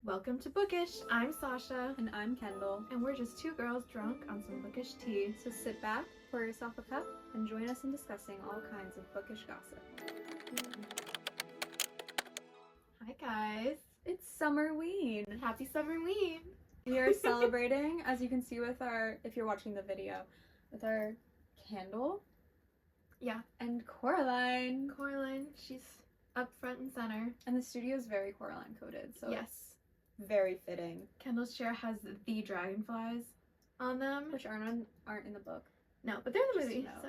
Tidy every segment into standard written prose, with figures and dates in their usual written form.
Welcome to Bookish. I'm Sasha. And I'm Kendall. And we're just two girls drunk on some bookish tea. So sit back, pour yourself a cup, and join us in discussing all kinds of bookish gossip. Hi guys. It's Summerween. Happy Summerween. We are celebrating, as you can see with our, if you're watching the video, with our candle. Yeah. And Coraline. Coraline, she's up front and center. And the studio is very Coraline coded, so yes. It's very fitting. Kendall's chair has the dragonflies on them. Which aren't in the book. No, but they're literally, so.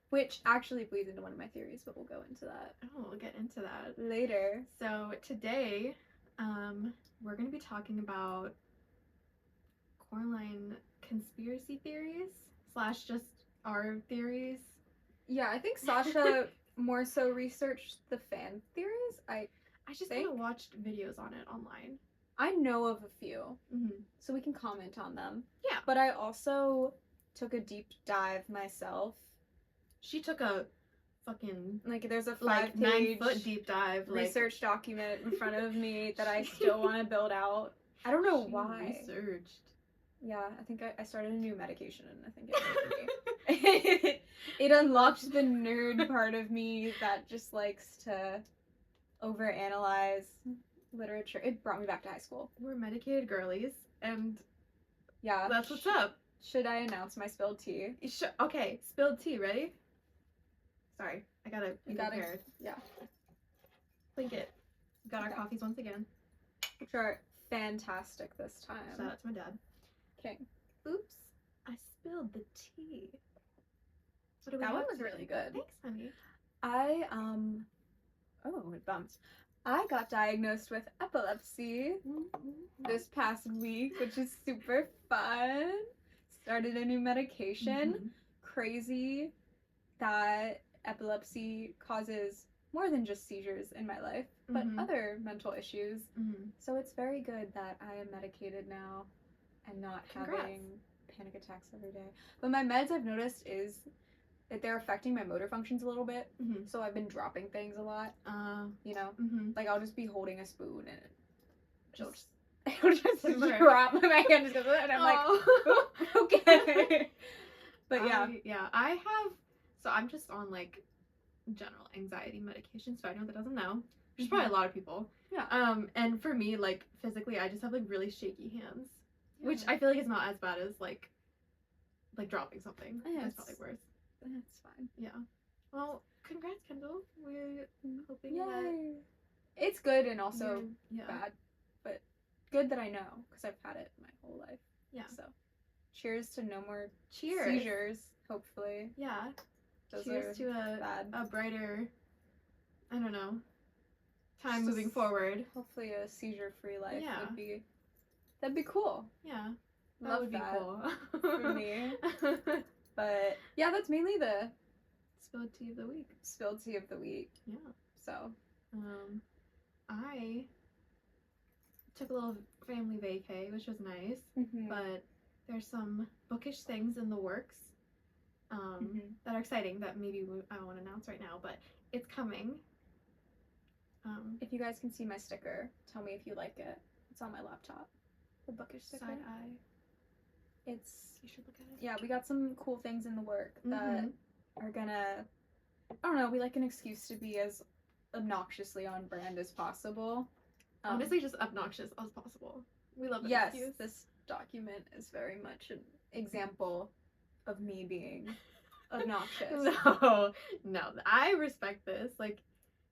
Which actually bleeds into one of my theories, but we'll go into that. Oh, we'll get into that later. So today, we're going to be talking about Coraline conspiracy theories / just our theories. Yeah, I think Sasha more so researched the fan theories. I just kind of watched videos on it online. I know of a few, Mm-hmm. so we can comment on them. Yeah. But I also took a deep dive myself. She took a fucking, there's a 5-page 9-foot deep dive research document in front of me that I still want to build out. I don't know why. Researched. Yeah, I think I started a new medication and I think it made me. It unlocked the nerd part of me that just likes to overanalyze literature. It brought me back to high school. We're medicated girlies, and yeah, that's what's up. Should I announce my spilled tea? Okay, spilled tea, ready? Sorry, I gotta be prepared. Yeah. Clink it. Got our coffees once again. Which are fantastic this time. Shout out to my dad. Okay. Oops, I spilled the tea. That one was really good. Thanks, honey. Oh, it bumps. I got diagnosed with epilepsy this past week, which is super fun. Started a new medication. Mm-hmm. Crazy that epilepsy causes more than just seizures in my life, but other mental issues. Mm-hmm. So it's very good that I am medicated now and not Congrats. having panic attacks every day. But my meds, I've noticed, is that they're affecting my motor functions a little bit. Mm-hmm. So I've been dropping things a lot. You know? Mm-hmm. Like, I'll just be holding a spoon and it'll just Sure. drop my hand just goes, and I'm like, okay. But yeah. I have, so I'm just on general anxiety medication, so I know that doesn't know. There's probably a lot of people. Yeah. And for me, physically, I just have really shaky hands, which I feel like is not as bad as like dropping something. Yeah, it's probably worse. That's fine. Yeah. Well, congrats, Kendall. We're hoping Yay. that it's good and also yeah. bad, but good that I know because I've had it my whole life. Yeah. So, cheers to no more Cheers. seizures. Hopefully. Yeah. Those Cheers to bad. a brighter, I don't know, time moving forward. Hopefully a seizure-free life Yeah. That'd be cool. Yeah. That Love would be cool. for me. But yeah, that's mainly the Spilled tea of the week. spilled tea of the week. Yeah. So, I took a little family vacay, which was nice, but there's some bookish things in the works that are exciting that maybe I won't announce right now, but it's coming. If you guys can see my sticker, tell me if you like it. It's on my laptop. The bookish sticker. Side eye. You should look at it. Yeah, we got some cool things in the work that are gonna, I don't know, we like an excuse to be as obnoxiously on brand as possible. Honestly, just obnoxious as possible. We love that yes, excuse. this document is very much an example of me being obnoxious. No, I respect this.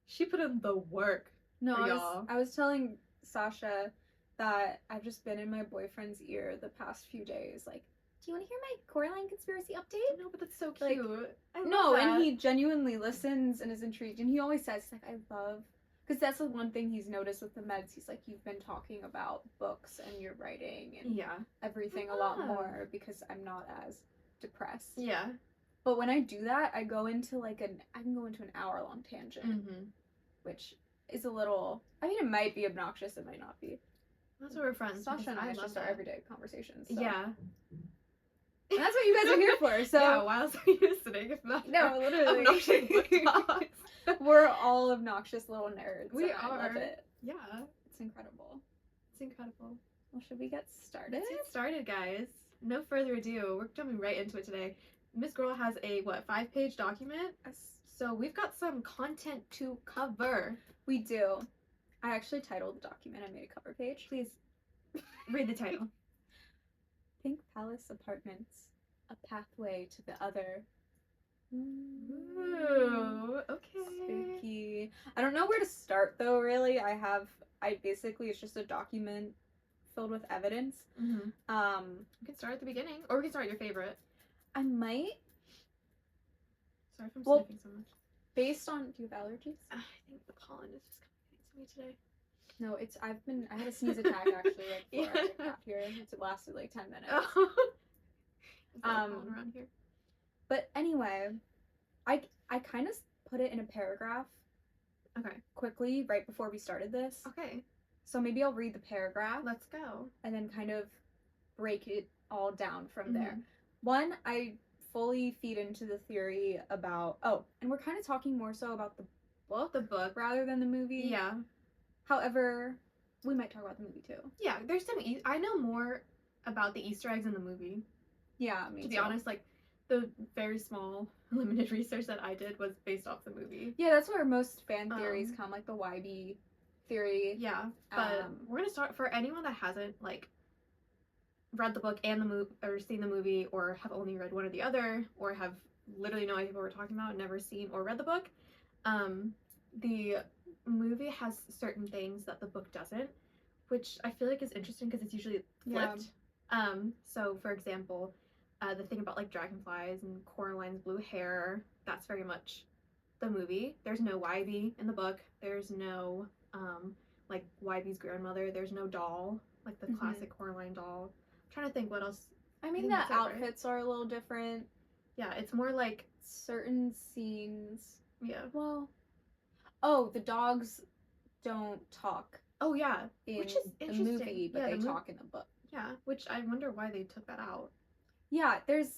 She put in the work No, for y'all. I was telling Sasha that I've just been in my boyfriend's ear the past few days, do you want to hear my Coraline conspiracy update? No, but that's so cute. I love No, that. and he genuinely listens and is intrigued, and he always says, I love, because that's the one thing he's noticed with the meds. He's like, you've been talking about books and your writing and everything a lot more because I'm not as depressed. Yeah. But when I do that, I go into I can go into an hour-long tangent, which is a little, I mean, it might be obnoxious, it might not be. That's why we're friends. Sasha and I, it's love just our that. everyday conversations. So. Yeah. And that's what you guys are here for, so. Yeah, why else are you listening if not No, literally. obnoxious book talks? We're all obnoxious little nerds. We and I love are. it. Yeah. It's incredible. Well, should we get started? Let's get started, guys. No further ado, we're jumping right into it today. Miss Girl has a, 5-page document? Yes. So we've got some content to cover. We do. I actually titled the document. I made a cover page. Please read the title. Pink Palace Apartments, a pathway to the other. Ooh, okay. Spooky. I don't know where to start though, really. Basically, it's just a document filled with evidence. Mm-hmm. We can start at the beginning, or we can start at your favorite. I might. Sorry if I'm sniffing so much. Based on, do you have allergies? I think the pollen is just coming to me today. No, I had a sneeze attack actually, like before I got here. It lasted like 10 minutes. Pollen around here. But anyway, I kind of put it in a paragraph. Okay. Quickly, right before we started this. Okay. So maybe I'll read the paragraph. Let's go. And then kind of break it all down from there. One, I fully feed into the theory about, and we're kind of talking more so about the book rather than the movie. Yeah. However, we might talk about the movie too. Yeah, there's some, I know more about the Easter eggs in the movie. Yeah, me too. To be honest, like, the very small limited research that I did was based off the movie. Yeah, that's where most fan theories come, like the YB theory. Yeah, but we're gonna start, for anyone that hasn't, like, read the book and the movie, or seen the movie, or have only read one or the other, or have literally no idea what we're talking about, never seen or read the book, the movie has certain things that the book doesn't, which I feel like is interesting because it's usually flipped. Yeah. So for example, the thing about like dragonflies and Coraline's blue hair, that's very much the movie. There's no YB in the book. There's no like YB's grandmother. There's no doll, like the classic Coraline doll. I'm trying to think what else. I mean, the outfits are a little different. Yeah, it's more like certain scenes. Yeah. Well, the dogs don't talk. Oh yeah, which is the movie, but they talk in the book. Yeah, which I wonder why they took that out. Yeah, there's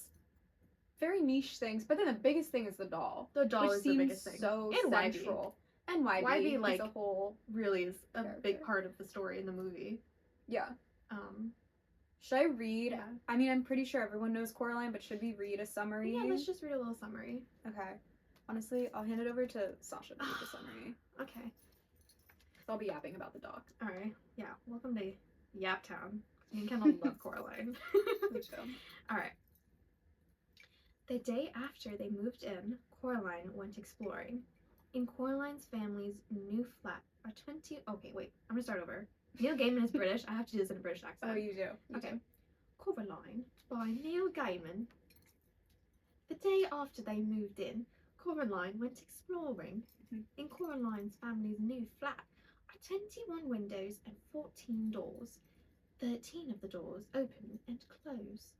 very niche things, but then the biggest thing is the doll. The doll is the biggest thing. So and central. And YB like a whole really is a big part of the story in the movie. Yeah. Should I read? Yeah. I mean, I'm pretty sure everyone knows Coraline, but should we read a summary? Yeah, let's just read a little summary. Okay. Honestly, I'll hand it over to Sasha to read the summary. Okay. I'll be yapping about the dog. Alright. Yeah. Welcome to Yap Town. Me and Kendall love Coraline. Me too. Alright. The day after they moved in, Coraline went exploring. In Coraline's family's new flat are 20... Okay, wait. I'm gonna start over. Neil Gaiman is British. I have to do this in a British accent. Oh, you do? Okay. Coraline by Neil Gaiman. The day after they moved in, Coraline went exploring. In Coraline's family's new flat are 21 windows and 14 doors. 13 of the doors open and close.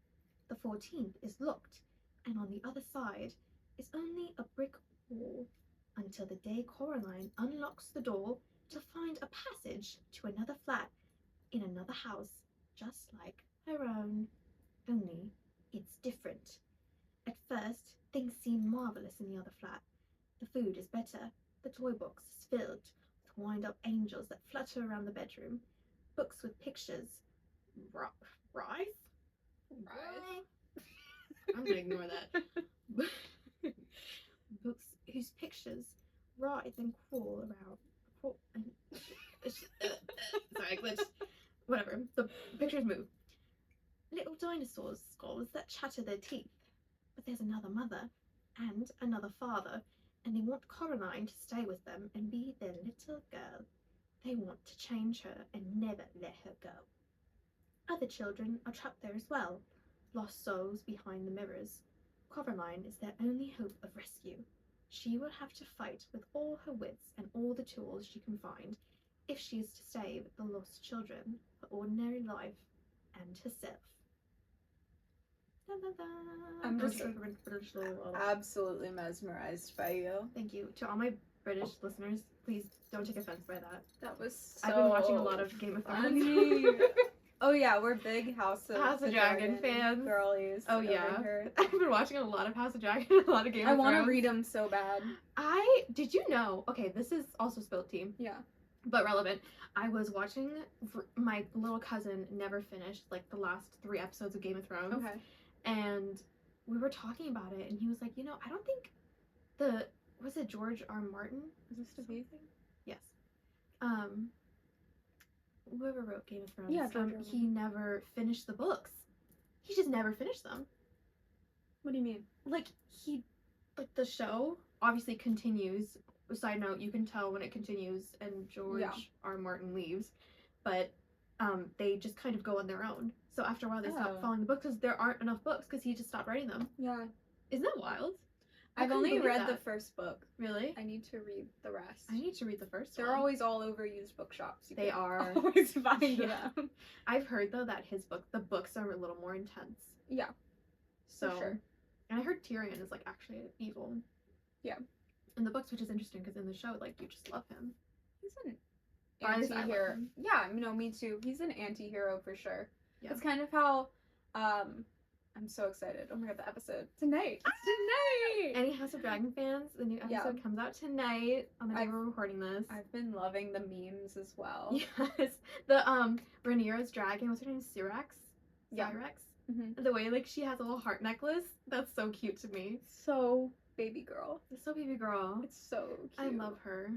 The 14th is locked, and on the other side is only a brick wall, until the day Coraline unlocks the door to find a passage to another flat in another house, just like her own. Only it's different. At first, things seem marvellous in the other flat. The food is better. The toy box is filled with wind-up angels that flutter around the bedroom. Books with pictures. Rise? I'm gonna ignore that. Books whose pictures writhe and crawl around. Sorry, I glitched. Whatever. The pictures move. Little dinosaurs' skulls that chatter their teeth. But there's another mother and another father, and they want Coraline to stay with them and be their little girl. They want to change her and never let her go. Other children are trapped there as well, lost souls behind the mirrors. Coraline is their only hope of rescue. She will have to fight with all her wits and all the tools she can find if she is to save the lost children, her ordinary life, and herself. Da, da, da. I'm just absolutely mesmerized by you. Thank you. To all my British listeners, please don't take offense by that. That was so I've been watching a lot of Game of Thrones. Oh yeah, we're big House of Dragon fans. Girlies. Oh yeah. I've been watching a lot of House of Dragon, a lot of Game of Thrones. I want to read them so bad. Did you know, okay, this is also spilled tea. Yeah. but relevant. I was watching, my little cousin never finished like the last 3 episodes of Game of Thrones. Okay. And we were talking about it, and he was like, I don't think was it George R. Martin? Is this the V thing? Yes. Whoever wrote Game of Thrones, yeah, George he never finished the books. He just never finished them. What do you mean? Like, the show obviously continues. Side note, you can tell when it continues and George R. Martin leaves, but they just kind of go on their own. So after a while, they stop following the books because there aren't enough books because he just stopped writing them. Yeah. Isn't that wild? I've only read the first book. Really? I need to read the rest. I need to read the first one. They're always all over used bookshops. They are. Always find them. I've heard, though, that the books are a little more intense. Yeah. So, for sure. And I heard Tyrion is, like, actually evil. Yeah. In the books, which is interesting, because in the show, like, you just love him. He's an anti-hero. Yeah, me too. He's an anti-hero for sure. Yeah. It's kind of how, I'm so excited. Oh my god, the episode. Tonight. It's tonight! Any House of Dragon fans, the new episode comes out tonight on the day we're recording this. I've been loving the memes as well. Yes. The, Rhaenyra's dragon, what's her name? Syrax? Yeah. Syrax? Mm-hmm. The way, like, she has a little heart necklace. That's so cute to me. So baby girl. It's so baby girl. It's so cute. I love her.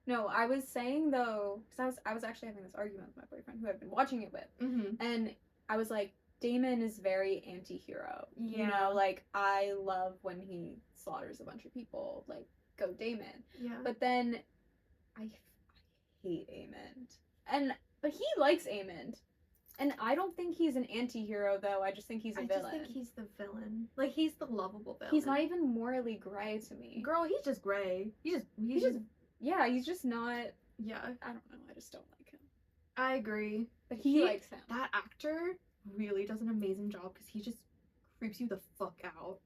No, I was saying, though, because I was actually having this argument with my boyfriend who I'd been watching it with. Mm-hmm. And I was like, Damon is very anti-hero. Yeah. You know, like, I love when he slaughters a bunch of people. Like, go Damon. Yeah. But then, I hate Aemond. But he likes Aemond. And I don't think he's an anti-hero, though. I just think he's a villain. I just think he's the villain. Like, he's the lovable villain. He's not even morally gray to me. Girl, he's just gray. He's just not... Yeah. I don't know. I just don't like him. I agree. But he likes him. That actor really does an amazing job because he just creeps you the fuck out.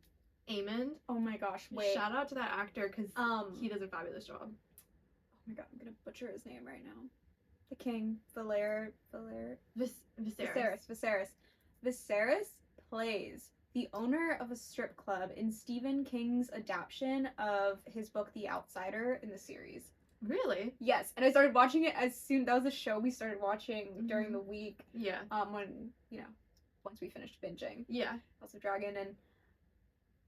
Aemond. Oh my gosh, wait. Shout out to that actor because he does a fabulous job. Oh my god, I'm gonna butcher his name right now. The king, Viserys. Viserys plays the owner of a strip club in Stephen King's adaptation of his book The Outsider in the series. Really? Yes, and I started watching it that was a show we started watching during the week. Yeah. When, once we finished binging. Yeah. House of Dragon, and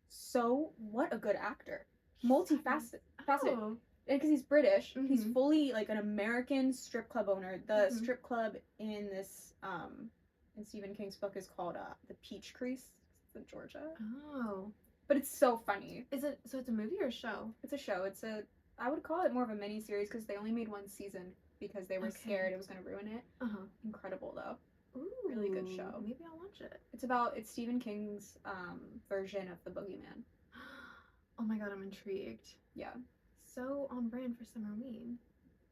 so, what a good actor. Multifaceted. Oh. Because he's British, he's fully like an American strip club owner. The strip club in this in Stephen King's book is called the Peach Crease. It's in Georgia. Oh, but it's so funny. Is it? So it's a movie or a show? It's a show. I would call it more of a mini series because they only made 1 season because they were scared it was gonna ruin it. Incredible though. Ooh, really good show. Maybe I'll watch it. It's Stephen King's version of the Boogeyman. Oh my god, I'm intrigued. Yeah. So on brand for Summerween.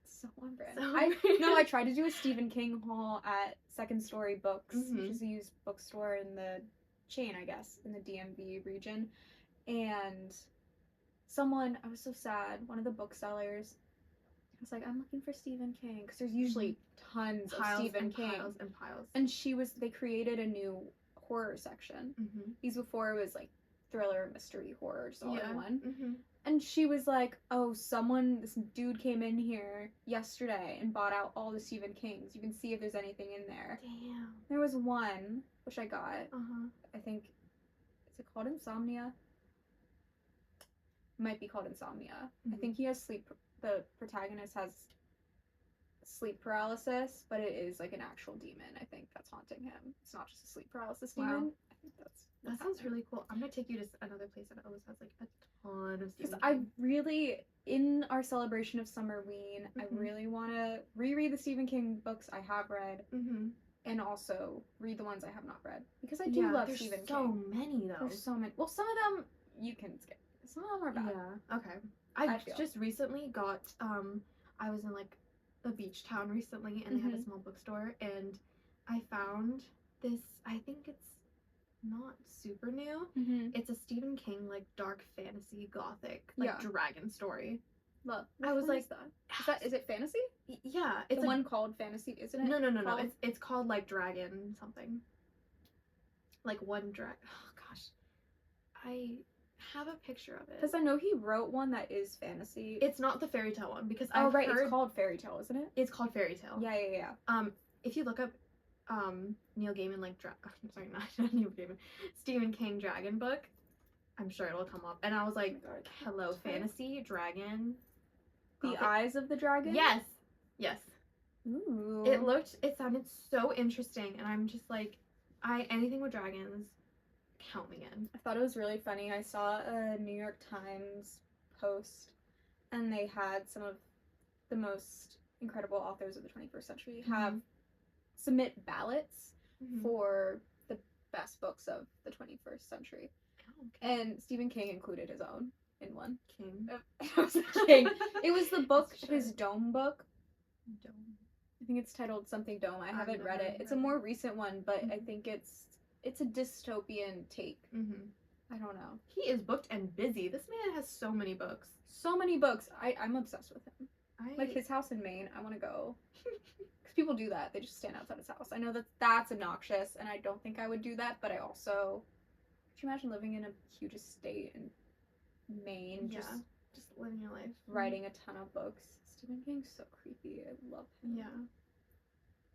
So on brand. I tried to do a Stephen King haul at Second Story Books, which is a used bookstore in the chain, I guess, in the DMV region. And I was so sad, one of the booksellers was like, I'm looking for Stephen King, because there's usually tons of Stephen King. Piles and piles. And they created a new horror section. These before it was like thriller, mystery, horror, all in one. And she was like, oh, this dude came in here yesterday and bought out all the Stephen Kings. You can see if there's anything in there. Damn. There was one, which I got. I think, is it called Insomnia? It might be called Insomnia. I think the protagonist has sleep paralysis, but it is like an actual demon, I think, that's haunting him. It's not just a sleep paralysis demon. I think that sounds really cool. I'm gonna take you to another place that always has like a ton of Stephen King. Because I really, in our celebration of Summerween, I really want to reread the Stephen King books I have read, and also read the ones I have not read. Because I do love Stephen King. There's so many, though. There's so many. Well, some of them you can skip. Some of them are bad. Yeah. Okay. I just recently got, I was in like a beach town recently, and they had a small bookstore, and I found this, I think it's not super new. It's a Stephen King like dark fantasy gothic dragon story. Look, I was like, is it fantasy? Yeah, it's one called fantasy, isn't it? No. It's called like dragon something. Like one drag. Oh gosh, I have a picture of it. Because I know he wrote one that is fantasy. It's not the Fairytale one because I've heard... it's called Fairytale, isn't it? It's called Fairytale. Yeah. If you look up Neil Gaiman not Neil Gaiman, Stephen King dragon book, I'm sure it'll come up. And I was like, oh hello, fantasy, dragon. The eyes of the dragon? Yes. Ooh. It sounded so interesting, and I'm just like, anything with dragons, count me in. I thought it was really funny. I saw a New York Times post, and they had some of the most incredible authors of the 21st century submit ballots for the best books of the 21st century. Oh, okay. And Stephen King included his own in one. King. King. It was the book, his Dome book. Dome. I think it's titled something Dome. I haven't read it. It's a more recent one, but I think it's a dystopian take. I don't know. He is booked and busy. This man has so many books. So many books. I'm obsessed with him. Like his house in Maine. I want to go. Because people do that. They just stand outside his house. I know that's obnoxious, and I don't think I would do that, but I also... Could you imagine living in a huge estate in Maine? Yeah. Just living your life. Writing a ton of books. Stephen King's so creepy. I love him. Yeah.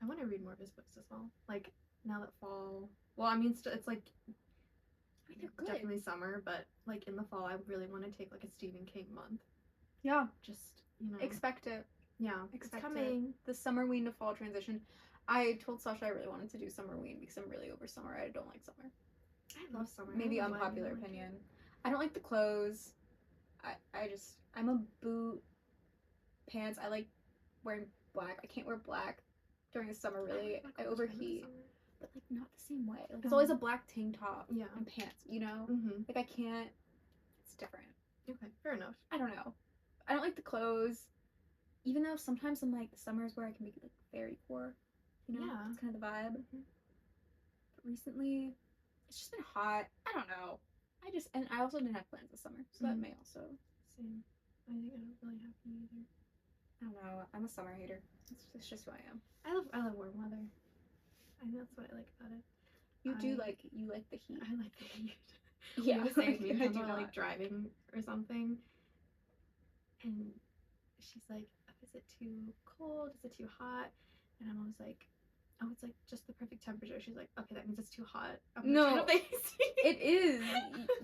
I want to read more of his books as well. Like, now that fall... Well, I mean, it's like... I mean, they're good. Definitely summer, but, like, in the fall, I really want to take, like, a Stephen King month. Yeah. Just, you know... Expect it. Yeah. It's coming. The summer-ween to fall transition. I told Sasha I really wanted to do summer-ween because I'm really over summer. I don't like summer. I love summer. Maybe unpopular opinion. I don't like the clothes. I'm a boot, pants. I like wearing black. I can't wear black during the summer, really. I overheat. But, like, not the same way. Like, it's always a black tank top and pants, you know? Like, I can't. It's different. Okay, fair enough. I don't know. I don't like the clothes. Even though sometimes I'm like, the summer is where I can make it, like, fairy core. You know? It's kind of the vibe. But recently... It's just been hot. I don't know. And I also didn't have plans this summer, so that may also... Same. I think I don't really have any either. I don't know. I'm a summer hater. It's just who I am. I love warm weather. I think that's what I like about it. You like the heat. I like the heat. Yeah. We were saying me and Kendall were like driving or something, and she's like, "Is it too cold? Is it too hot?" And I'm always like, "Oh, it's like just the perfect temperature." She's like, "Okay, that means it's too hot." No, it is.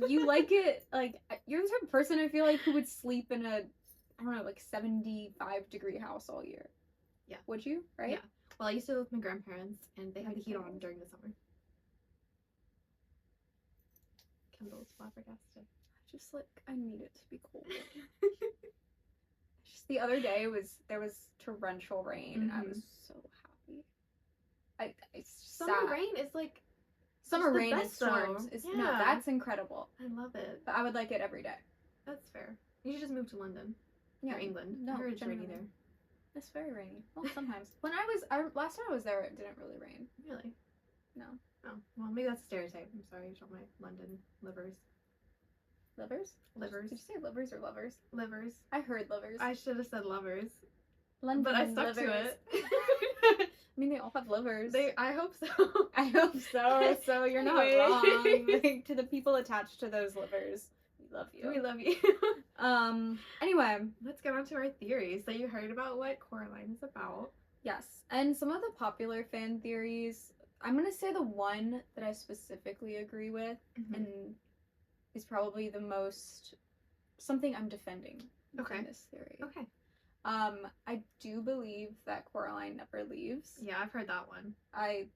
You like it, like, you're the type of person I feel like who would sleep in a, I don't know, like 75-degree house all year. Yeah. Would you? Right? Yeah. Well, I used to live with my grandparents, and they had the heat on during the summer. Kendall's flabbergasted. I need it to be cold. Just the other day there was torrential rain, and I was so happy. Summer rain is like... Summer rain and storms. No, that's incredible. I love it. But I would like it every day. That's fair. You should just move to London. Yeah. Or England. No, I heard it's rainy there. It's very rainy. Well, sometimes. Last time I was there, it didn't really rain. Really? No. Oh, well, maybe that's a stereotype. I'm sorry to all my London livers. Livers? Livers. Did you say livers or lovers? Livers. I heard livers. I should have said lovers. London but I stuck livers. to it. I mean, they all have livers. I hope so. I hope so. So you're not wrong. Like, to the people attached to those livers, we love you. We love you. Anyway, let's get on to our theories. So you heard about what Coraline is about. Yes, and some of the popular fan theories. I'm gonna say the one that I specifically agree with, and is probably the most something I'm defending. In this theory. Okay. I do believe that Coraline never leaves. Yeah, I've heard that one. I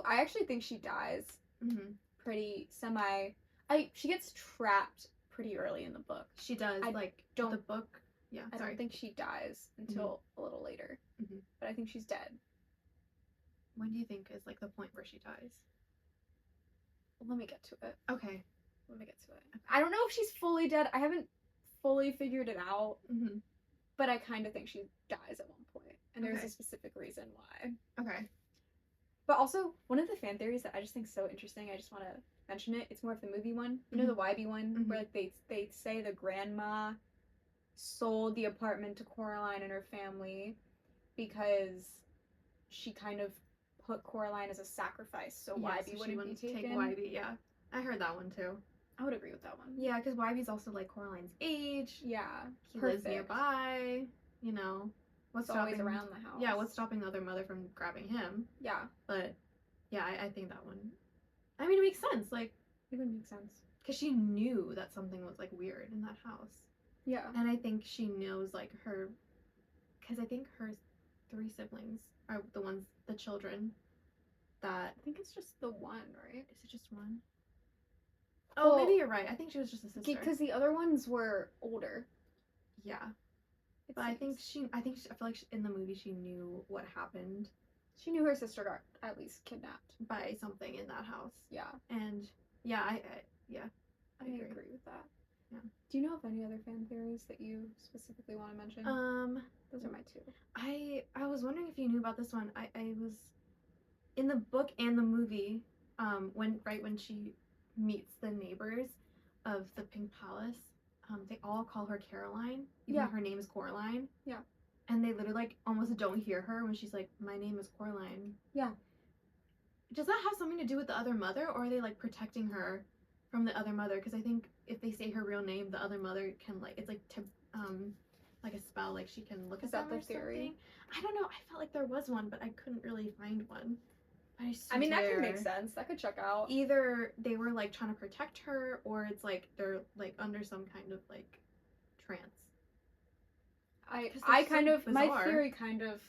actually think she dies. Pretty she gets trapped pretty early in the book. She does. The book. Yeah. I don't think she dies until a little later. But I think she's dead. When do you think is like the point where she dies? Well, let me get to it. Okay. Let me get to it. I don't know if she's fully dead. I haven't fully figured it out. But I kind of think she dies at one point. And there's a specific reason why. Okay. But also, one of the fan theories that I just think is so interesting, I just want to mention it. It's more of the movie one. You know, the YB one? Where like they say the grandma sold the apartment to Coraline and her family because she kind of put Coraline as a sacrifice so YB wouldn't be taken. Take YB, yeah. I heard that one too. I would agree with that one. Yeah, because Wyvie's also like Coraline's age. Yeah. He lives nearby. You know, what's always around the house. Yeah, what's stopping the other mother from grabbing him? Yeah. But yeah, I think that one. I mean, it makes sense. Like, it would make sense because she knew that something was like weird in that house. Yeah. And I think she knows like her, because I think her 3 siblings are the children that. I think it's just the one, right? Is it just one? Oh, well, maybe you're right. I think she was just a sister. Because the other ones were older. Yeah. But I feel like in the movie she knew what happened. She knew her sister got at least kidnapped by something in that house. Yeah. And yeah, I agree with that. Yeah. Do you know of any other fan theories that you specifically want to mention? Those are my 2. I was wondering if you knew about this one. I was in the book and the movie, when she meets the neighbors of the Pink Palace, they all call her Caroline, even though her name is Coraline. Yeah. And they literally like almost don't hear her when she's like, "My name is Coraline." Yeah. Does that have something to do with the other mother, or are they like protecting her from the other mother? Because I think if they say her real name, the other mother can like, it's like like a spell, like she can look at them or something. I don't know. I felt like there was one, but I couldn't really find one. I mean, that could make sense. That could check out. Either they were like trying to protect her, or it's like they're like under some kind of like trance. I kind of, my theory kind of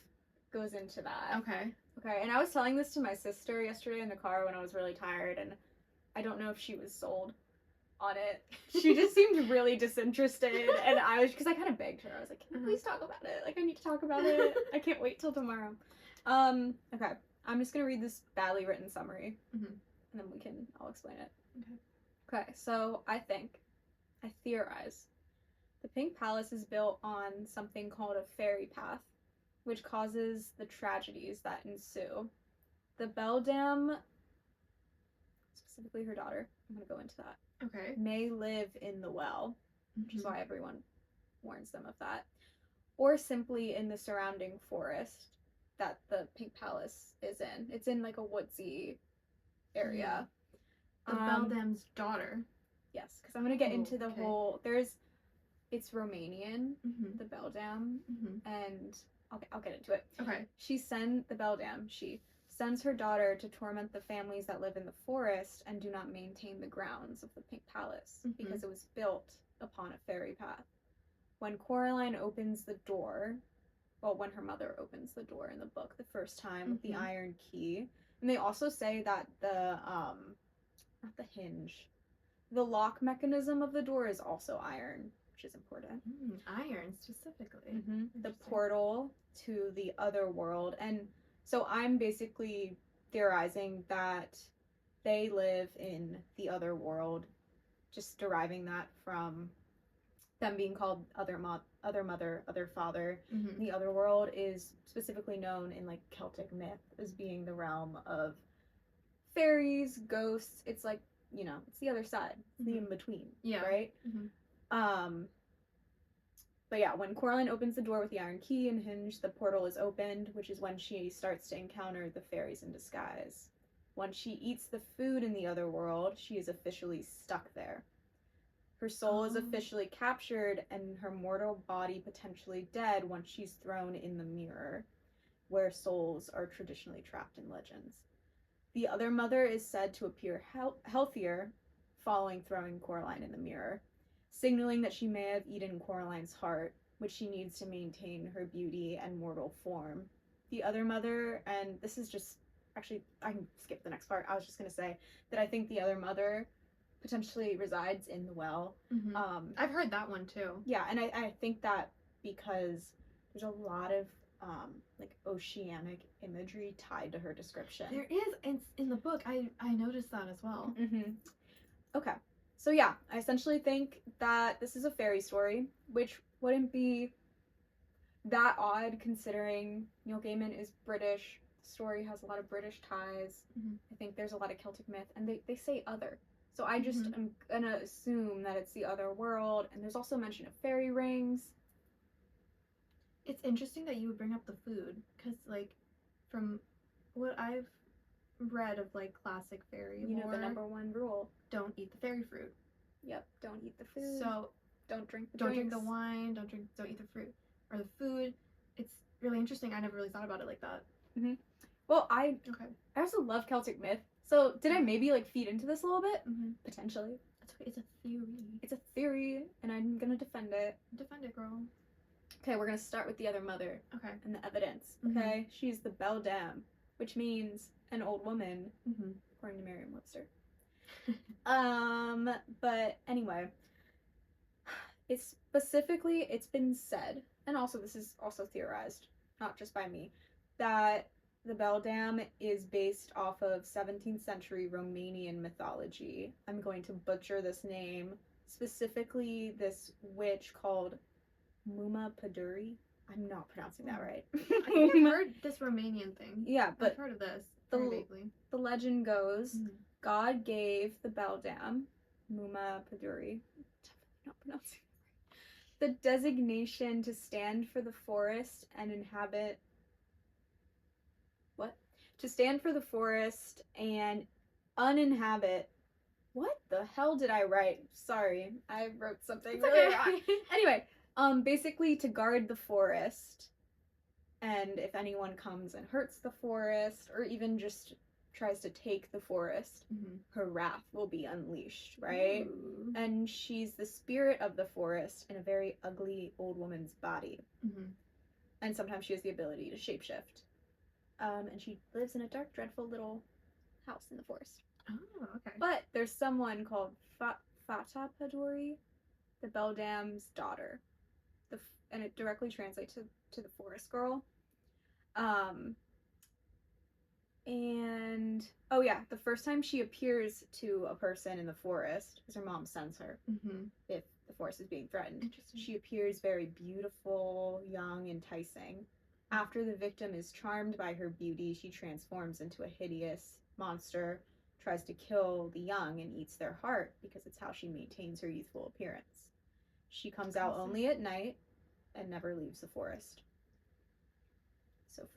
goes into that. Okay. Okay, and I was telling this to my sister yesterday in the car when I was really tired, and I don't know if she was sold on it. She just seemed really disinterested, and I was, because I kind of begged her. I was like, can we please talk about it? Like, I need to talk about it. I can't wait till tomorrow. Okay, I'm just going to read this badly written summary, and then I'll explain it. Okay, so I theorize, the Pink Palace is built on something called a fairy path, which causes the tragedies that ensue. The beldam, specifically her daughter, I'm going to go into that. Okay. May live in the well, which is why everyone warns them of that. Or simply in the surrounding forest that the Pink Palace is in. It's in like a woodsy area. The beldam's daughter. Yes, because I'm going to get into the whole, it's Romanian, the beldam, and I'll get into it. Okay. The beldam sends her daughter to torment the families that live in the forest and do not maintain the grounds of the Pink Palace because it was built upon a fairy path. When Coraline opens the door, when her mother opens the door in the book the first time with the iron key, and they also say that the not the hinge, the lock mechanism of the door is also iron, which is important. Iron specifically. The portal to the other world. And so I'm basically theorizing that they live in the other world, just deriving that from them being called other mother, other father. The other world is specifically known in like Celtic myth as being the realm of fairies, ghosts. It's like, it's the other side, the in-between, right? But yeah, when Coraline opens the door with the iron key and hinge, the portal is opened, which is when she starts to encounter the fairies in disguise. Once she eats the food in the other world, she is officially stuck there. Her soul is officially captured and her mortal body potentially dead once she's thrown in the mirror, where souls are traditionally trapped in legends. The other mother is said to appear healthier following throwing Coraline in the mirror, signaling that she may have eaten Coraline's heart, which she needs to maintain her beauty and mortal form. The other mother, and this is just, actually, I can skip the next part. I was just going to say that I think the other mother potentially resides in the well. I've heard that one too. Yeah, and I think that because there's a lot of like oceanic imagery tied to her description. There is, and in the book, I noticed that as well. Okay. So yeah, I essentially think that this is a fairy story, which wouldn't be that odd considering Neil Gaiman is British. The story has a lot of British ties. I think there's a lot of Celtic myth, and they say other. So I just am gonna assume that it's the other world, and there's also mention of fairy rings. It's interesting that you would bring up the food, because like, from what I've read of like classic fairy lore, the number one rule: don't eat the fairy fruit. Yep. Don't eat the food. So don't drink the don't drink the drinks. wine. Don't eat the fruit or the food. It's really interesting. I never really thought about it like that. Mm-hmm. Well, I also love Celtic myth. So did I maybe like feed into this a little bit? Mm-hmm. Potentially. It's okay. It's a theory. It's a theory, and I'm gonna defend it. Defend it, girl. Okay, we're gonna start with the other mother. Okay. And the evidence. Okay, she's the beldam, which means an old woman, according to Merriam-Webster. But anyway, it's been said, and also this is also theorized, not just by me, that the beldam is based off of 17th century Romanian mythology. I'm going to butcher this name, specifically this witch called Muma Paduri. I'm not pronouncing that right. I think I've heard this Romanian thing. Yeah, but I've heard of this very vaguely. The legend goes, God gave the beldam, Muma Paduri, definitely not pronouncing it right, the designation to stand for the forest and inhabit. What? To stand for the forest and uninhabit. What the hell did I write? Sorry, I wrote something really wrong. Anyway, basically to guard the forest, and if anyone comes and hurts the forest, or even just tries to take the forest, her wrath will be unleashed, right? Ooh. And she's the spirit of the forest in a very ugly old woman's body. And sometimes she has the ability to shapeshift. And she lives in a dark, dreadful little house in the forest. Oh, okay. But there's someone called Fata Paduri, the beldam's daughter. And it directly translates to the forest girl. And oh yeah, the first time she appears to a person in the forest, because her mom sends her if the forest is being threatened, she appears very beautiful, young, enticing. After the victim is charmed by her beauty, she transforms into a hideous monster, tries to kill the young, and eats their heart because it's how she maintains her youthful appearance. She comes out only at night and never leaves the forest. So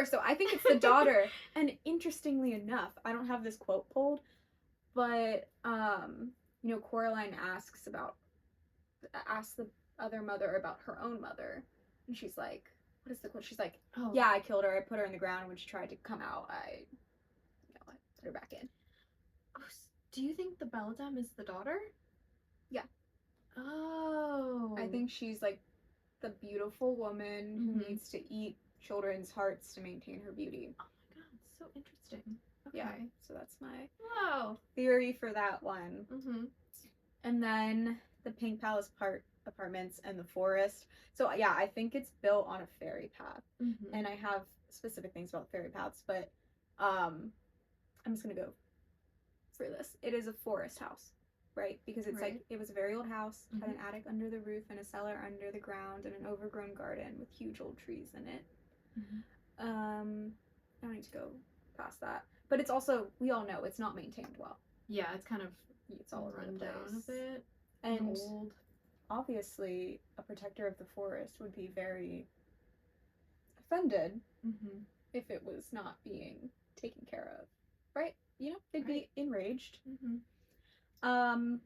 so I think it's the daughter. And interestingly enough, I don't have this quote pulled, but Coraline asks the other mother about her own mother, and she's like, what is the quote? She's like, yeah, I killed her. I put her in the ground. When she tried to come out, I put her back in. Do you think the beldam is the daughter? Yeah. Oh. I think she's like the beautiful woman who needs to eat children's hearts to maintain her beauty. Oh my god, so interesting. Okay. Yeah, so that's my theory for that one. And then the Pink Palace apartments and the forest. So yeah, I think it's built on a fairy path. And I have specific things about fairy paths, but I'm just gonna go for this. It is a forest house, right? Because it's like, it was a very old house, had an attic under the roof and a cellar under the ground and an overgrown garden with huge old trees in it. I don't need to go past that. But it's also, we all know, it's not maintained well. Yeah, it's all run down a bit. And old. Obviously, a protector of the forest would be very offended if it was not being taken care of, right? They'd be enraged. So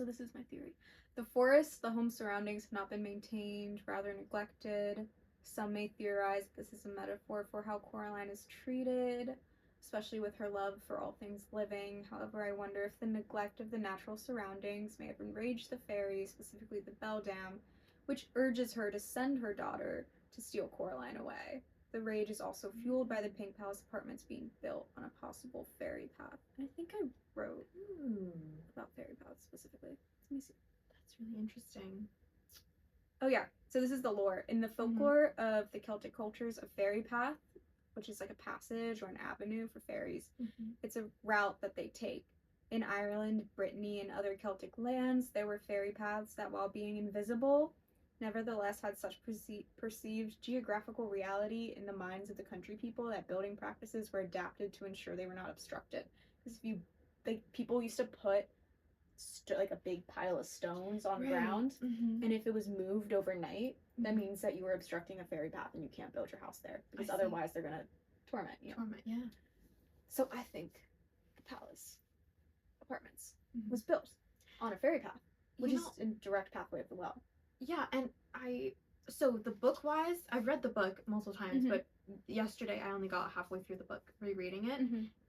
this is my theory. The forest, the home surroundings have not been maintained, rather neglected. Some may theorize this is a metaphor for how Coraline is treated, especially with her love for all things living. However, I wonder if the neglect of the natural surroundings may have enraged the fairies, specifically the beldam, which urges her to send her daughter to steal Coraline away. The rage is also fueled by the Pink Palace apartments being built on a possible fairy path. And I think I wrote about fairy paths specifically. Let me see. That's really interesting. Oh yeah, so this is the lore. In the folklore of the Celtic cultures, a fairy path, which is like a passage or an avenue for fairies, it's a route that they take. In Ireland, Brittany, and other Celtic lands, there were fairy paths that, while being invisible, nevertheless had such perceived geographical reality in the minds of the country people that building practices were adapted to ensure they were not obstructed. Because people used to put like a big pile of stones on ground, and if it was moved overnight, that means that you were obstructing a fairy path and you can't build your house there, because otherwise they're gonna torment you. Yeah. So I think the palace apartments was built on a fairy path, which You is a direct pathway of the well. Yeah, and so the book-wise, I've read the book multiple times, but yesterday I only got halfway through the book rereading it,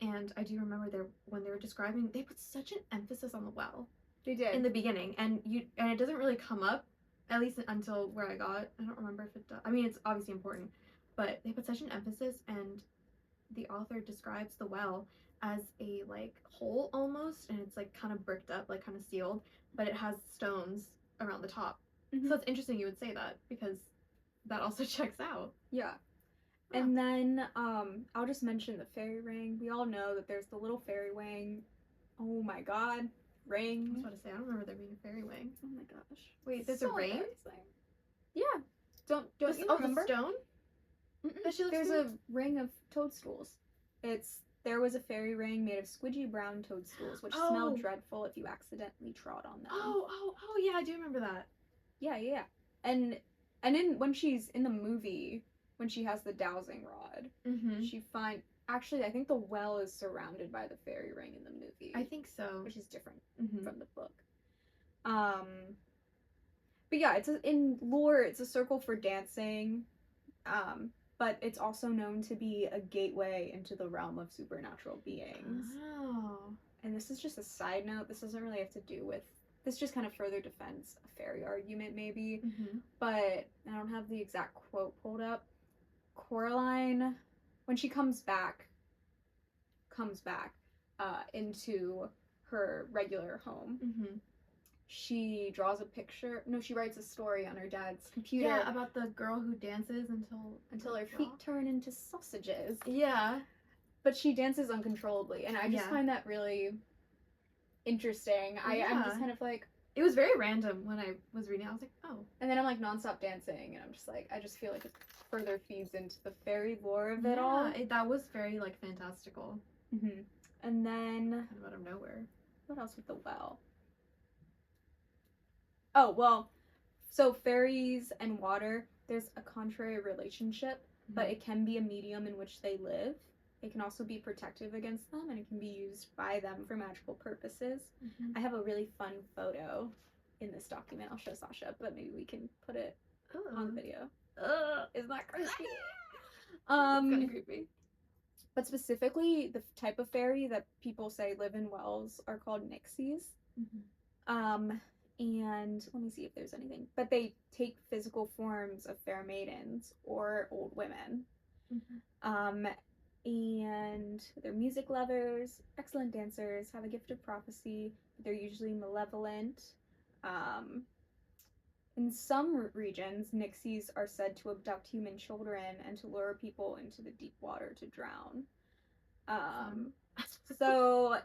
and I do remember when they were describing, they put such an emphasis on the well. They did. In the beginning, and it doesn't really come up, at least until where I don't remember if it does. I mean, it's obviously important, but they put such an emphasis, and the author describes the well as a like hole almost, and it's like kind of bricked up, like kind of sealed, but it has stones around the top. So it's interesting you would say that, because that also checks out. Yeah. And then I'll just mention the fairy ring. We all know that there's the little fairy wing. Oh my god, ring. I was about to say, I don't remember there being a fairy wing. Oh my gosh. Wait, there's a ring? Yeah. Don't you remember? The stone? That she looks There's through? a ring of toadstools. There was a fairy ring made of squidgy brown toadstools, which smell dreadful if you accidentally trod on them. Oh, yeah, I do remember that. Yeah. And when she's in the movie, when she has the dowsing rod, actually, I think the well is surrounded by the fairy ring in the movie. I think so. Which is different from the book. But yeah, in lore, it's a circle for dancing. But it's also known to be a gateway into the realm of supernatural beings. Oh. And this is just a side note. This doesn't really have to do with... This just kind of further defends a fairy argument, maybe. But I don't have the exact quote pulled up. Coraline, when she comes back into her regular home, she draws a picture. No, she writes a story on her dad's computer. Yeah, about the girl who dances until her feet turn into sausages. Yeah. But she dances uncontrollably, and I just find that really interesting. I'm just kind of like... It was very random when I was reading. I was like, oh. And then I'm like nonstop dancing, and I'm just like, I just feel like it further feeds into the fairy lore of it all. That was very like fantastical. And then... Kind of out of nowhere. What else with the well? Oh, well, so fairies and water, there's a contrary relationship, but it can be a medium in which they live. It can also be protective against them, and it can be used by them for magical purposes. I have a really fun photo in this document. I'll show Sasha, but maybe we can put it on the video. Isn't that creepy? It's kind of creepy. But specifically, the type of fairy that people say live in wells are called nixies. And let me see if there's anything. But they take physical forms of fair maidens or old women. And they're music lovers, excellent dancers, have a gift of prophecy. They're usually malevolent. In some regions, nixies are said to abduct human children and to lure people into the deep water to drown. So...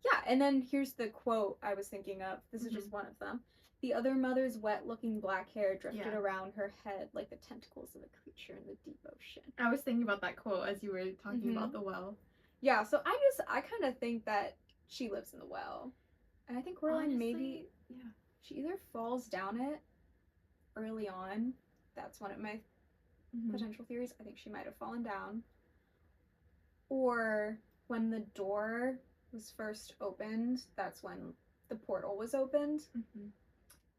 Yeah, and then here's the quote I was thinking of. This is just one of them. The other mother's wet-looking black hair drifted around her head like the tentacles of a creature in the deep ocean. I was thinking about that quote as you were talking about the well. Yeah, so I kind of think that she lives in the well. And I think Coraline maybe... Yeah. She either falls down it early on. That's one of my potential theories. I think she might have fallen down. Or when the door... was first opened, that's when the portal was opened.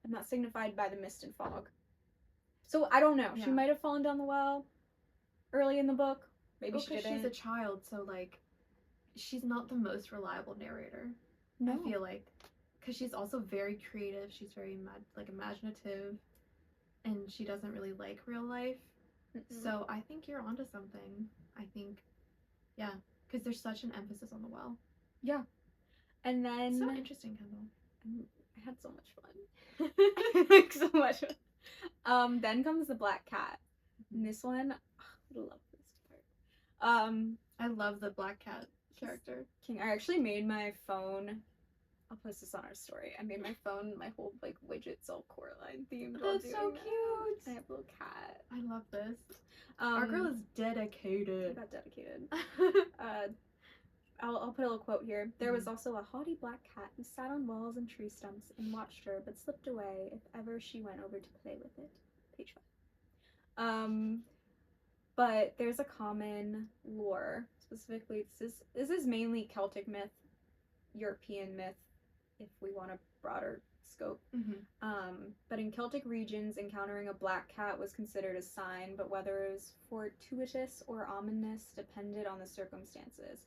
And that's signified by the mist and fog. So I don't know. She might have fallen down the well early in the book. Maybe she didn't. She's a child, so like she's not the most reliable narrator. No. I feel like, because she's also very creative. She's very imaginative, and she doesn't really like real life. So I think you're onto something. I think, because there's such an emphasis on the well. Yeah. And then... So interesting, Kendall. I had so much fun. So much fun. Then comes the black cat. And this one, I love this part. I love the black cat character. King. I actually made my phone... I'll post this on our story. I made my phone, my whole, like, widget's all Coraline themed. That's so cute! I have a little cat. I love this. Our girl is dedicated. I got dedicated. I'll put a little quote here. There was also a haughty black cat who sat on walls and tree stumps and watched her, but slipped away if ever she went over to play with it. Page 5. But there's a common lore, specifically, this is mainly Celtic myth, European myth, if we want a broader scope. But in Celtic regions, encountering a black cat was considered a sign, but whether it was fortuitous or ominous depended on the circumstances.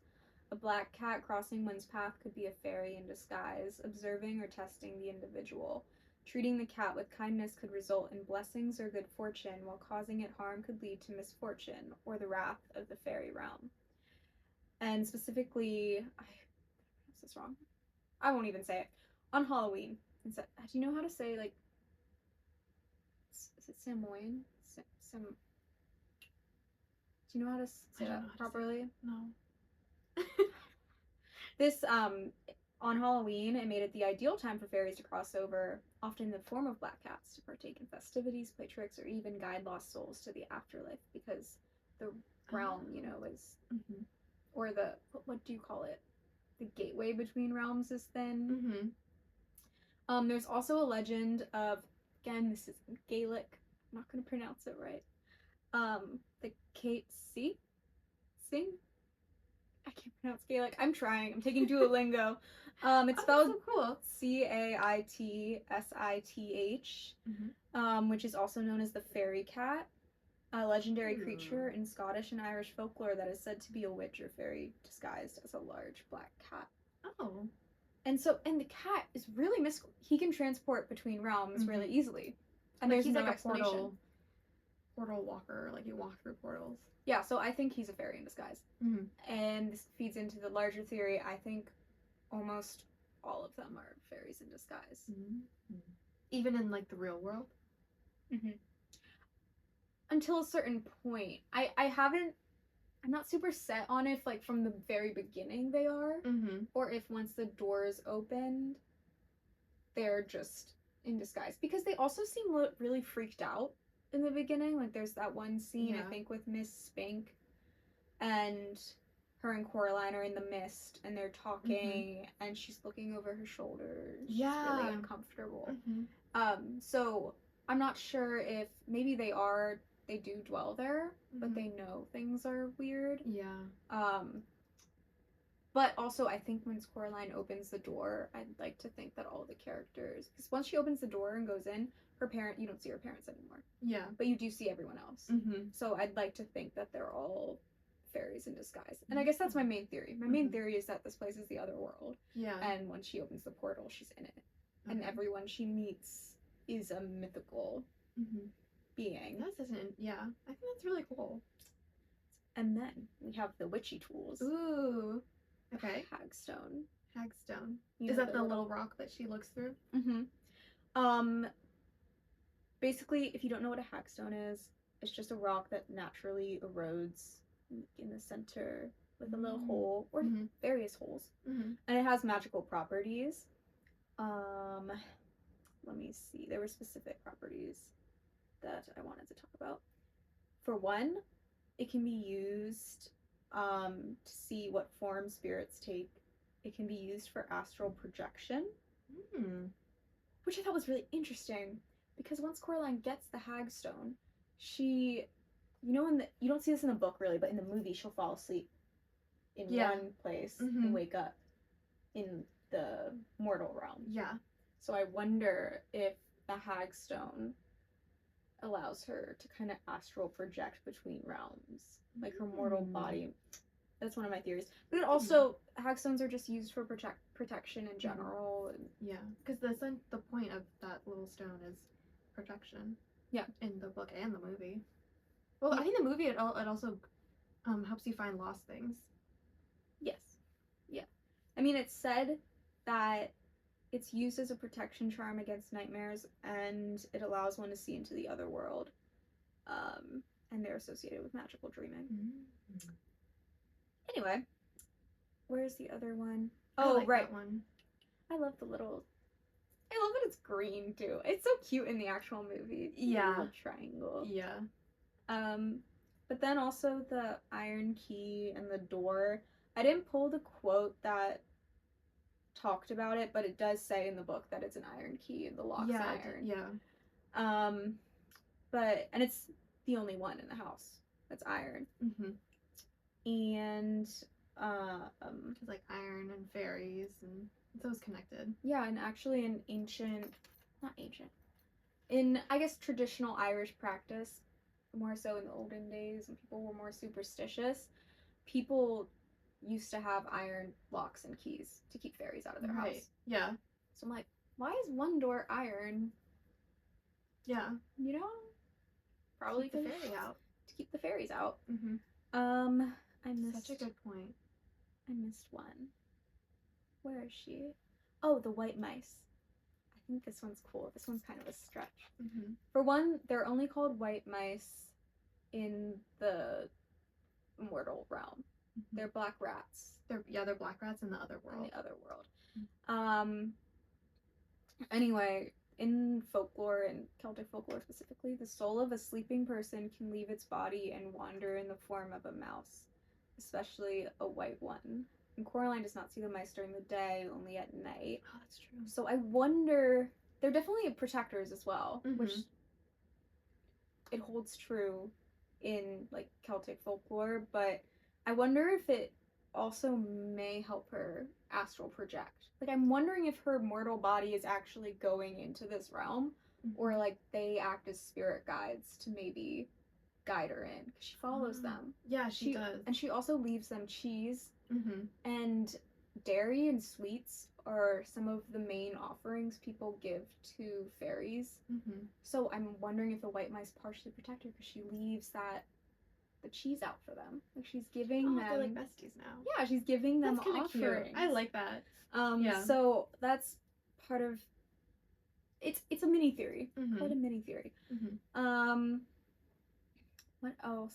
A black cat crossing one's path could be a fairy in disguise, observing or testing the individual. Treating the cat with kindness could result in blessings or good fortune, while causing it harm could lead to misfortune or the wrath of the fairy realm. And specifically, I pronounce this wrong. I won't even say it. On Halloween, do you know how to say, like, is it Samoan? Do you know how to say that properly? No. This, on Halloween, it made it the ideal time for fairies to cross over, often in the form of black cats, to partake in festivities, play tricks, or even guide lost souls to the afterlife, because the realm, you know, is, or the, what do you call it? The gateway between realms is thin. There's also a legend of, again, this is Gaelic, I'm not going to pronounce it right, the Sing? I can't pronounce Gaelic. I'm trying. I'm taking Duolingo. It's spelled so cool. Caitssith, which is also known as the fairy cat, a legendary creature in Scottish and Irish folklore that is said to be a witch or fairy disguised as a large black cat. Oh. And the cat is really mystical. He can transport between realms really easily. And like there's no like explanation. Portal walker, like you walk through portals. Yeah, so I think he's a fairy in disguise. And this feeds into the larger theory. I think almost all of them are fairies in disguise. Even in, like, the real world? Until a certain point. I'm not super set on if, like, from the very beginning they are, or if once the doors opened, they're just in disguise. Because they also seem really freaked out in the beginning. Like, there's that one scene, I think, with Miss Spink, and her and Coraline are in the mist, and they're talking, and she's looking over her shoulder. She's really uncomfortable. So I'm not sure if maybe they do dwell there, but they know things are weird. But also, I think once Coraline opens the door, I'd like to think that all the characters, because once she opens the door and goes in, you don't see her parents anymore. But you do see everyone else. So I'd like to think that they're all fairies in disguise. And I guess that's my main theory. My main theory is that this place is the Otherworld. And when she opens the portal, she's in it. And everyone she meets is a mythical being. I think that's really cool. And then we have the witchy tools. Ooh. Okay. Hagstone. Is that the little rock that she looks through? Basically, if you don't know what a hagstone is, it's just a rock that naturally erodes in the center with a little hole, or various holes. And it has magical properties. Let me see. There were specific properties that I wanted to talk about. For one, it can be used to see what form spirits take. It can be used for astral projection, which I thought was really interesting, because once Coraline gets the hagstone, she, you don't see this in the book really, but in the movie she'll fall asleep in one place and wake up in the mortal realm. So I wonder if the hagstone allows her to kind of astral project between realms, like her mortal body. That's one of my theories. But also, hagstones are just used for protection in general. Because the point of that little stone is protection. In the book and the movie. Well, I think the movie it also helps you find lost things. Yes. I mean, it's said that it's used as a protection charm against nightmares, and it allows one to see into the other world. And they're associated with magical dreaming. Anyway, where's the other one? That one. I love that it's green too. It's so cute in the actual movie. It's a little triangle. But then also the iron key and the door. I didn't pull the quote that talked about it, but it does say in the book that it's an iron key and the lock's iron. And it's the only one in the house that's iron. And Because like iron and fairies, and it's always connected. Yeah, and actually in in, I guess, traditional Irish practice, more so in the olden days when people were more superstitious, people used to have iron locks and keys to keep fairies out of their house. Yeah. So I'm like, why is one door iron? Yeah. You know? Probably keep the fairy out. To keep the fairies out. Mm-hmm. I missed... Such a good point. I missed one. Where is she? Oh, the white mice. I think this one's cool. This one's kind of a stretch. Mm-hmm. For one, they're only called white mice in the mortal realm. Mm-hmm. They're black rats. They're black rats in the other world. Mm-hmm. Anyway, in folklore, and Celtic folklore specifically, the soul of a sleeping person can leave its body and wander in the form of a mouse, especially a white one. And Coraline does not see the mice during the day, only at night. Oh, that's true. So I wonder, they're definitely protectors as well, mm-hmm. which it holds true in like Celtic folklore, but I wonder if it also may help her astral project. Like, I'm wondering if her mortal body is actually going into this realm, mm-hmm. or like they act as spirit guides to maybe guide her in, because she follows them. Yeah, she does. And she also leaves them cheese, mm-hmm. and dairy and sweets are some of the main offerings people give to fairies. Mm-hmm. So I'm wondering if the white mice partially protect her because she leaves the cheese out for them. Like, she's giving them... they're like besties now. Yeah, she's giving them offerings. Cute. I like that. Yeah. So that's part of... It's a mini theory. Mm-hmm. Quite a mini theory. Mm-hmm. What else?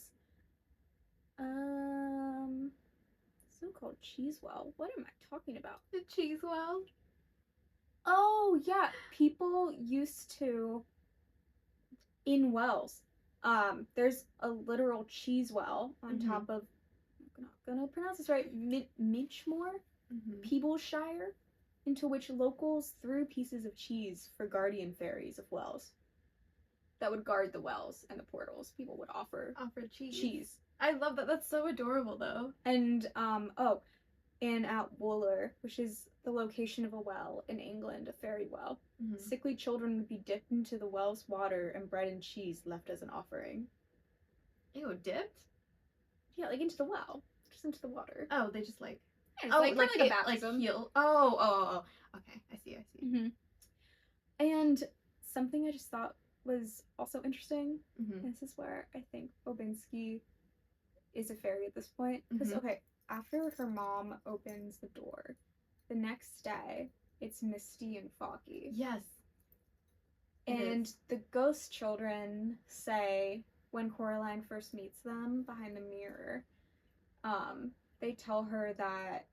So-called cheese well. What am I talking about? The cheese well? Oh, yeah. People used to... In wells, there's a literal cheese well on mm-hmm. top of... I'm not gonna pronounce this right. Minchmore? Mm-hmm. Peeblesshire, into which locals threw pieces of cheese for guardian fairies of wells that would guard the wells and the portals. People would offer cheese. I love that. That's so adorable, though. And and at Wooler, which is the location of a well in England, a fairy well, mm-hmm. sickly children would be dipped into the well's water and bread and cheese left as an offering. Ew, dipped? Yeah, like into the well, just into the water. Oh, they just like... Yeah, like a baptism. Like heal. Oh. Okay, I see. Mm-hmm. And something I just thought was also interesting, mm-hmm. this is where I think Bobinsky is a fairy at this point. Because, mm-hmm. okay, after her mom opens the door, the next day, it's misty and foggy. Yes. And the ghost children say, when Coraline first meets them behind the mirror, they tell her that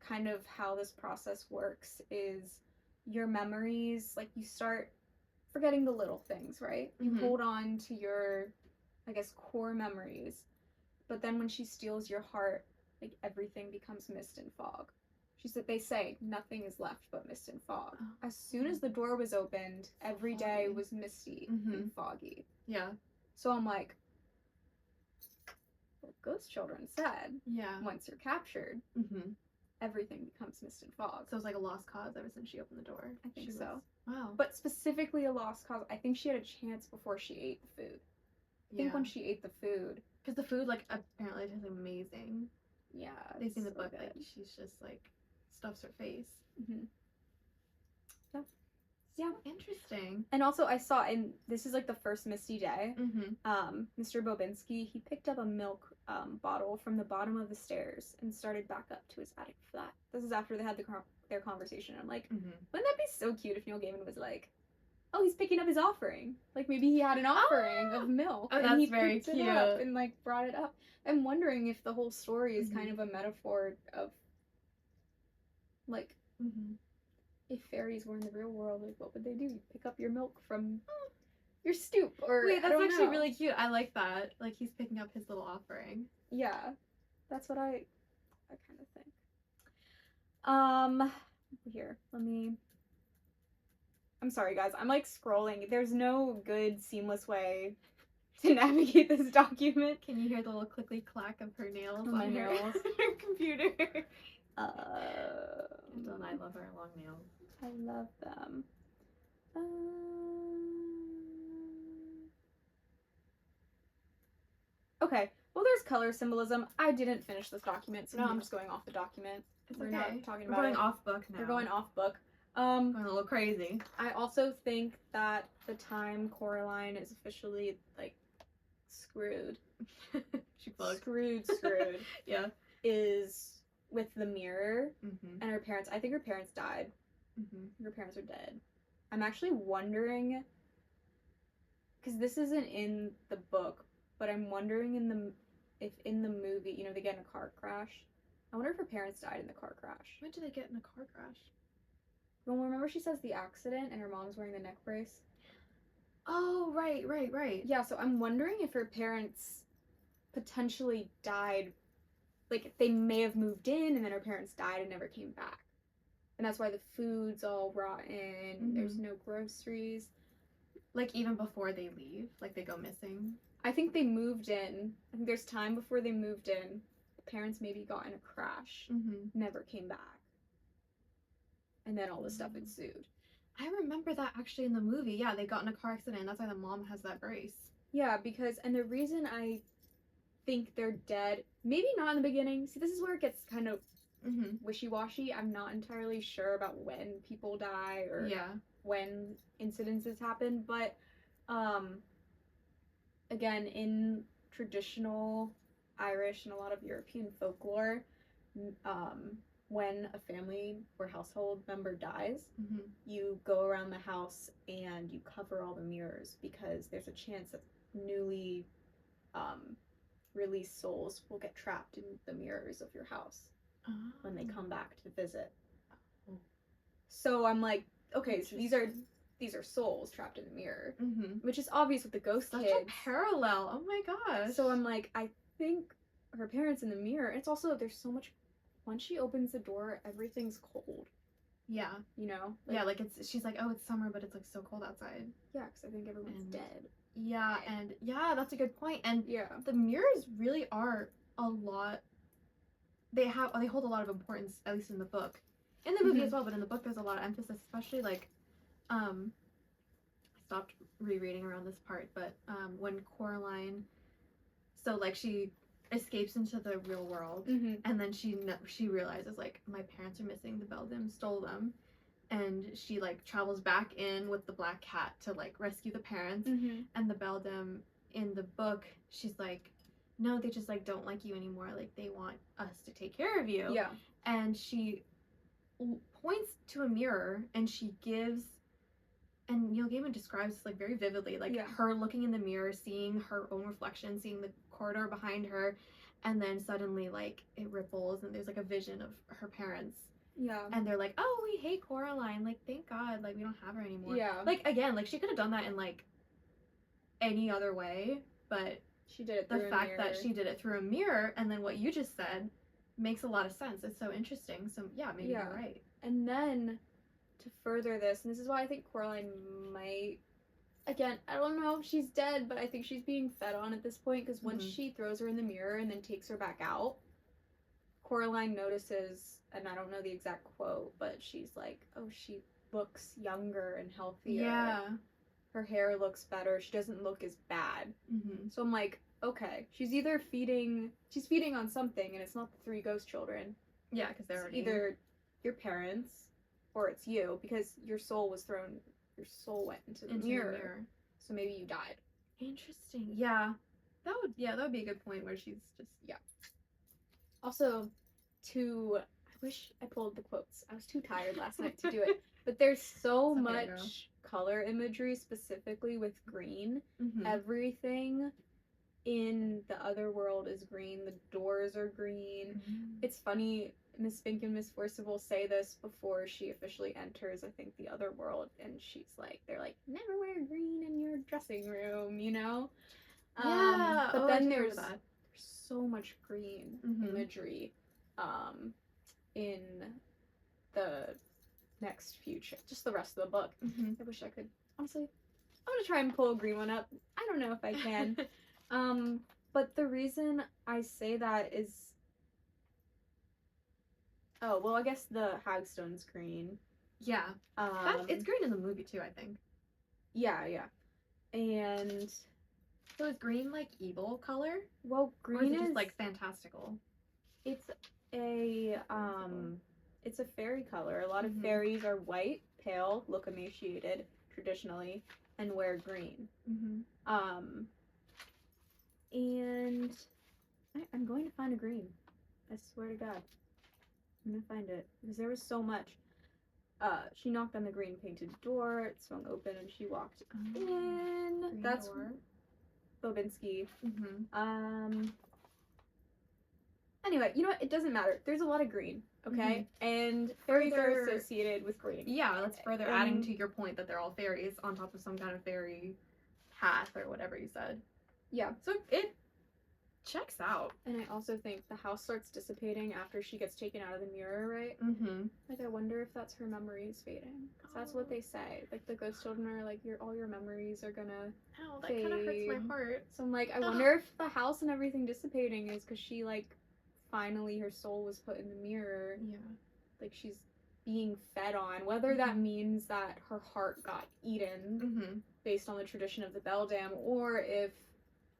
kind of how this process works is your memories, like, you start forgetting the little things, right? Mm-hmm. You hold on to your, I guess, core memories, but then when she steals your heart, like, everything becomes mist and fog. They say nothing is left but mist and fog. Oh. As soon as the door was opened, every day was misty mm-hmm. and foggy. Yeah. So I'm like, well, ghost children said, yeah, once you're captured, mm-hmm. everything becomes mist and fog. So it's like a lost cause ever since she opened the door. I think so. Wow. But specifically a lost cause. I think she had a chance before she ate the food. I think when she ate the food. Because the food, like, apparently is amazing. Yeah. They say in the book that she's just, like, stuffs her face. Mm-hmm. Yeah. Interesting. And also I saw, and this is like the first misty day, mm-hmm. Mr. Bobinsky, he picked up a milk bottle from the bottom of the stairs and started back up to his attic flat. This is after they had their conversation. I'm like, mm-hmm. wouldn't that be so cute if Neil Gaiman was like, oh, he's picking up his offering. Like, maybe he had an offering of milk. Oh, and that's he very picked cute. It up and, like, brought it up. I'm wondering if the whole story is mm-hmm. kind of a metaphor of, like, mm-hmm. if fairies were in the real world, like, what would they do? You'd pick up your milk from your stoop, or wait, that's actually know. really cute. I like that. Like, he's picking up his little offering. Yeah, that's what I kind of think. Here, I'm sorry, guys. I'm, like, scrolling. There's no good, seamless way to navigate this document. Can you hear the little clickly clack of her nails My on nails. her computer? Kendall And I love our long nails. I love them. Okay. Well, there's color symbolism. I didn't finish this document, so now I'm just going off the document. We're not talking about We're going it. off book now. We're going off book. Going a little crazy. I also think that the time Coraline is officially like screwed. She plugged. Screwed. Yeah. Is with the mirror Mm-hmm. and her parents. I think her parents died. Mm-hmm. Her parents are dead. I'm actually wondering, because this isn't in the book, but I'm wondering if in the movie, you know, they get in a car crash. I wonder if her parents died in the car crash. When did they get in a car crash? Well, remember she says the accident and her mom's wearing the neck brace? Oh, right. Yeah, so I'm wondering if her parents potentially died. Like, they may have moved in and then her parents died and never came back. And that's why the food's all rotten. Mm-hmm. There's no groceries. Like, even before they leave? Like, they go missing? I think they moved in. I think there's time before they moved in. The parents maybe got in a crash. Mm-hmm. Never came back. And then all this stuff ensued. I remember that actually in the movie. Yeah, they got in a car accident. And that's why the mom has that brace. Yeah, because, and the reason I think they're dead, maybe not in the beginning. See, this is where it gets kind of wishy-washy. I'm not entirely sure about when people die or when incidences happen, but again, in traditional Irish and a lot of European folklore, when a family or household member dies, you go around the house and you cover all the mirrors because there's a chance that newly released souls will get trapped in the mirrors of your house when they come back to visit. So I'm like, okay, so these are souls trapped in the mirror, which is obvious with the ghost kids. Such a parallel. Oh my gosh. So I'm like, I think her parents in the mirror. It's also, there's so much. Once she opens the door, everything's cold. Yeah. You know. Like, yeah, like she's like, oh, it's summer, but it's like so cold outside. Yeah, because I think everyone's dead. Yeah, and yeah, that's a good point. And yeah, the mirrors really are a lot. They hold a lot of importance, at least in the book. In the movie as well, but in the book there's a lot of emphasis, especially like, I stopped rereading around this part, but when Coraline, so like she escapes into the real world, and then she realizes like my parents are missing, the Beldam stole them, and she like travels back in with the black cat to like rescue the parents, and the Beldam in the book, she's like, no, they just like don't like you anymore, like they want us to take care of you. Yeah. And she points to a mirror and she gives, and Neil Gaiman describes this like very vividly, like her looking in the mirror, seeing her own reflection, seeing the corridor behind her, and then suddenly like it ripples and there's like a vision of her parents. Yeah. And they're like, oh, we hate Coraline, like thank God, like we don't have her anymore. Yeah. Like again, like she could have done that in like any other way, but she did it through the fact that she did it through a mirror, and then what you just said makes a lot of sense. It's so interesting. So yeah, maybe you're right. And then to further this, and this is why I think Coraline might, again, I don't know if she's dead, but I think she's being fed on at this point, because once she throws her in the mirror and then takes her back out, Coraline notices, and I don't know the exact quote, but she's like, oh, she looks younger and healthier. Yeah. Her hair looks better. She doesn't look as bad. So I'm like, okay, she's feeding on something, and it's not the three ghost children. Yeah, because they're either your parents or it's you, because your soul went into the mirror. So maybe you died. Interesting. Yeah. That would be a good point where she's just Also, I wish I pulled the quotes. I was too tired last night to do it. But there's so much color imagery, specifically with green. Everything in the Otherworld is green. The doors are green. It's funny, Miss Fink and Miss Forcible say this before she officially enters, I think, the Otherworld, and they're like, never wear green in your dressing room, you know? Yeah. But then there's so much green imagery in the next few just the rest of the book. I wish I could, honestly, I'm gonna try and pull a green one up. I don't know if I can. But the reason I say that is, oh well, I guess the Hagstone's green. Yeah. It's green in the movie too, I think. Yeah, yeah. And so is green like evil color? Well, green is just like fantastical. It's a fairy color. A lot of fairies are white, pale, look emaciated traditionally, and wear green. And I'm going to find a green. I swear to God. I'm gonna find it. Because there was so much. She knocked on the green painted door, it swung open, and she walked in. Green That's door. Bobinsky. Anyway, you know what? It doesn't matter. There's a lot of green, okay? And fairies are associated with green. Yeah, that's further adding to your point that they're all fairies on top of some kind of fairy path or whatever you said. Yeah. So it checks out. And I also think the house starts dissipating after she gets taken out of the mirror, right? Like, I wonder if that's her memories fading. Because that's what they say. Like, the ghost children are like, all your memories are gonna that kind of hurts my heart. So I'm like, I wonder if the house and everything dissipating is because she, like, finally her soul was put in the mirror. Yeah. Like, she's being fed on. Whether that means that her heart got eaten based on the tradition of the Beldam, or if,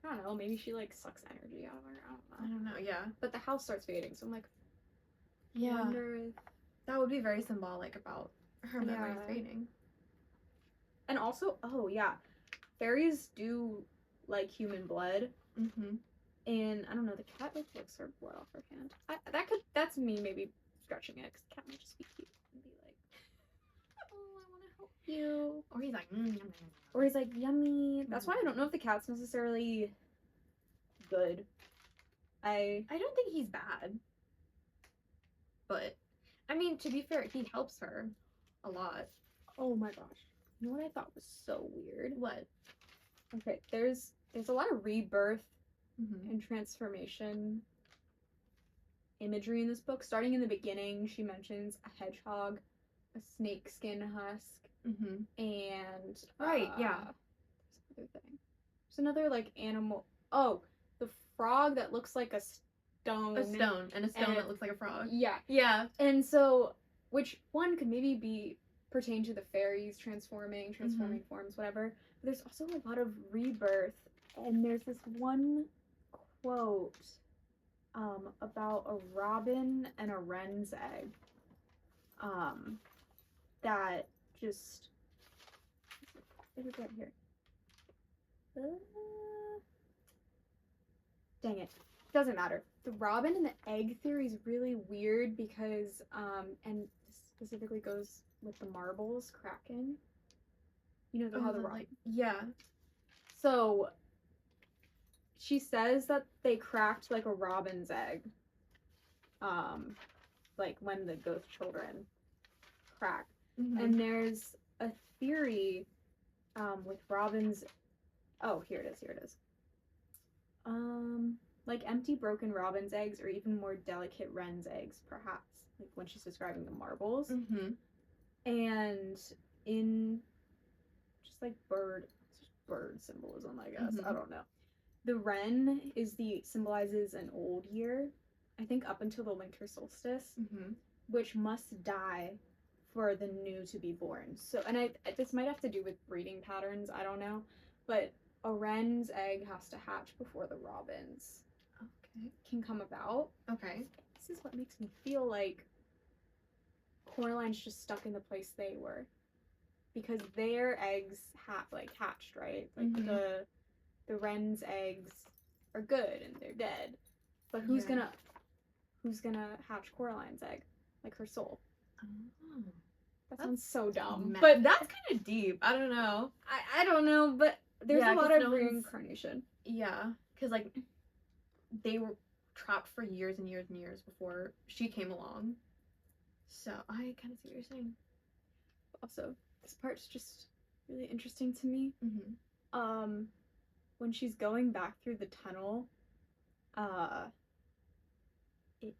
I don't know, maybe she, like, sucks energy out of her. I don't know, yeah. But the house starts fading, so I'm like, I wonder if... That would be very symbolic about her memories fading. And also, oh, yeah, fairies do like human blood. And, I don't know, the cat like licks her blood off her hand. That's me maybe stretching it, because the cat might just be cute and be like, oh, I want to help you. Or he's like, Or he's like, yummy. That's why I don't know if the cat's necessarily good. I don't think he's bad. But, I mean, to be fair, he helps her a lot. Oh my gosh. You know what I thought was so weird? What? Okay, there's a lot of rebirth and transformation imagery in this book. Starting in the beginning, she mentions a hedgehog, a snakeskin husk, and right, yeah. There's another thing. There's another like animal. Oh, the frog that looks like a stone. A stone, and a stone that looks like a frog. Yeah, yeah. And so, which one could maybe pertain to the fairies transforming forms, whatever. But there's also a lot of rebirth, and there's this one quote about a robin and a wren's egg that just it was right here. Dang it, doesn't matter. The robin and the egg theory is really weird because and this specifically goes with the marbles cracking. You know how the robin. Yeah. So she says that they cracked like a robin's egg. Like when the ghost children crack. And there's a theory with robins. Oh, here it is. Like empty broken robin's eggs or even more delicate wren's eggs, perhaps. Like when she's describing the marbles. And in just like bird symbolism, I guess. I don't know. The wren symbolizes an old year, I think up until the winter solstice, which must die for the new to be born. So, and this might have to do with breeding patterns, I don't know, but a wren's egg has to hatch before the robin's can come about. This is what makes me feel like Coraline's just stuck in the place they were, because their eggs hatched, right? Like the wren's eggs are good and they're dead, but who's gonna hatch Coraline's egg, like her soul? That sounds so dumb, but that's kind of deep. I don't know. I don't know, but there's a lot of reincarnation. Yeah, because like they were trapped for years and years and years before she came along. So I kind of see what you're saying. Also, this part's just really interesting to me. When she's going back through the tunnel,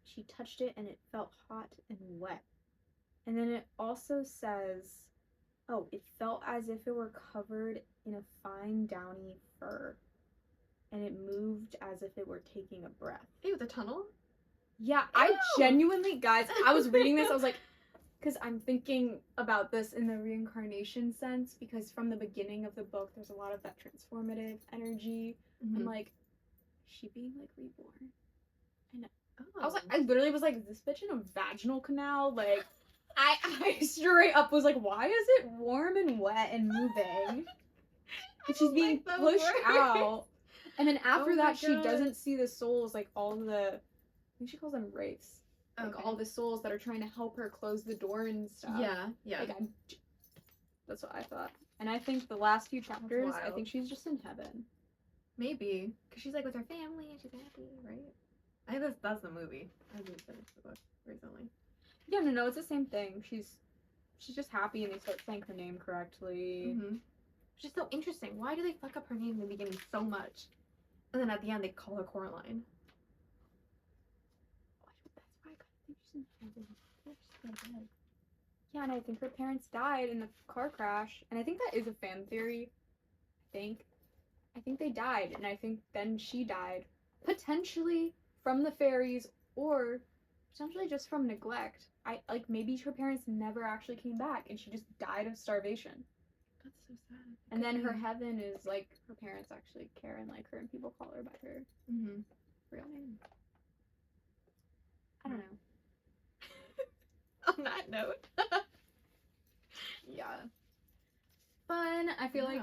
she touched it and it felt hot and wet. And then it also says Oh, it felt as if it were covered in a fine downy fur. And it moved as if it were taking a breath. Ew, the tunnel? Yeah, I genuinely, guys, I was reading this, I was like, because I'm thinking about this in the reincarnation sense, because from the beginning of the book, there's a lot of that transformative energy. Mm-hmm. I'm like, is she being, like, reborn? And Oh. I was like, I literally was like, is this bitch in a vaginal canal? Like, I straight up was like, why is it warm and wet and moving? And she's being pushed out. And then after that, she doesn't see the souls, like, all the, I think she calls them wraiths. Like, all the souls that are trying to help her close the door and stuff. Yeah, yeah. Like, that's what I thought. And I think the last few chapters, I think she's just in heaven. Maybe. Because she's, like, with her family and she's happy, right? I think that's the movie. I haven't finished the book recently. Yeah, no, it's the same thing. She's just happy and they start saying her name correctly. Mm-hmm. Which is so interesting. Why do they fuck up her name in the beginning so much? And then at the end, they call her Coraline. That's why I think she's in heaven. Yeah, and I think her parents died in the car crash. And I think that is a fan theory. I think they died. And I think then she died. Potentially from the fairies or potentially just from neglect. Maybe her parents never actually came back and she just died of starvation. That's so sad. And then her heaven is, like, her parents actually care and like her and people call her by her real name. I don't know. On that note. Yeah. Fun. I feel like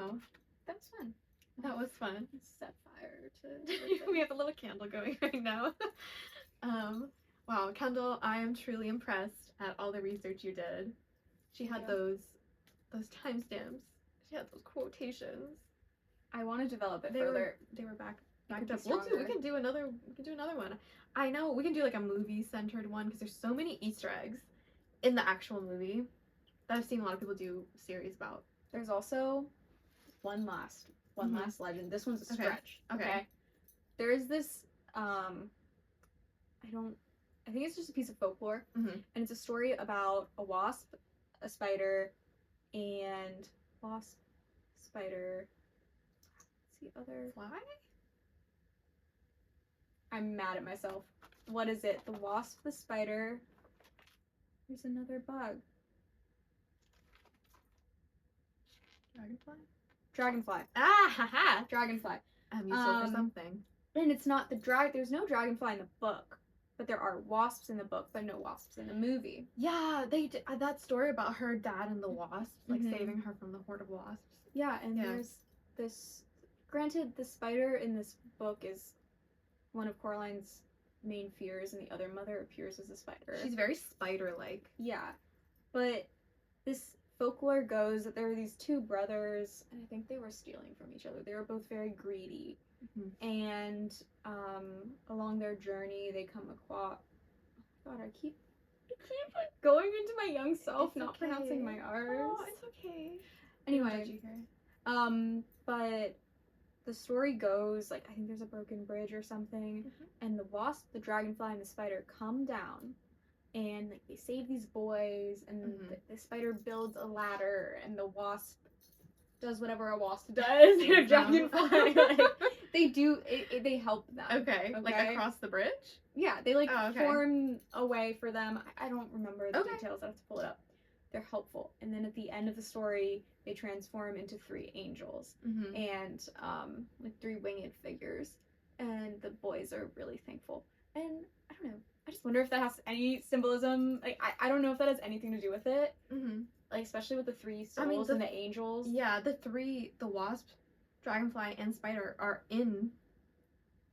that was fun. That was fun. Set fire to we have a little candle going right now. Wow, Kendall, I am truly impressed at all the research you did. She had those timestamps. She had those quotations. I want to develop it further. They were backed up. We can do another one. I know we can do like a movie centered one because there's so many Easter eggs in the actual movie that I've seen a lot of people do series about. There's also one last legend. This one's a stretch. Okay. There's this I think it's just a piece of folklore, and it's a story about a wasp, a spider, and wasp, spider. What's the other? Fly? I'm mad at myself. What is it? The wasp, the spider. There's another bug. Dragonfly. Ah, haha. Dragonfly. I'm useful for something. And it's not there's no dragonfly in the book. But there are wasps in the book, but no wasps in the movie. Yeah, they did that story about her dad and the wasps, like saving her from the horde of wasps. Yeah, and there's this. Granted, the spider in this book is one of Coraline's main fears, and the other mother appears as a spider. She's very spider-like. Yeah, but this folklore goes that there were these two brothers, and I think they were stealing from each other. They were both very greedy. And along their journey they come across I keep going into my young self, not pronouncing my R's. Oh, it's okay. Anyway, but the story goes, like, I think there's a broken bridge or something, and the wasp, the dragonfly, and the spider come down, and like they save these boys, and the spider builds a ladder, and the wasp does whatever a wasp does in a dragonfly. Like, they do it, they help them. Okay, like across the bridge? Yeah, they like form a way for them. I don't remember the details. I have to pull it up. They're helpful. And then at the end of the story, they transform into 3 angels and like 3 winged figures. And the boys are really thankful. And I don't know. I just wonder if that has any symbolism. Like, I don't know if that has anything to do with it. Like, especially with the 3 souls and the angels. Yeah, the wasp, dragonfly, and spider are in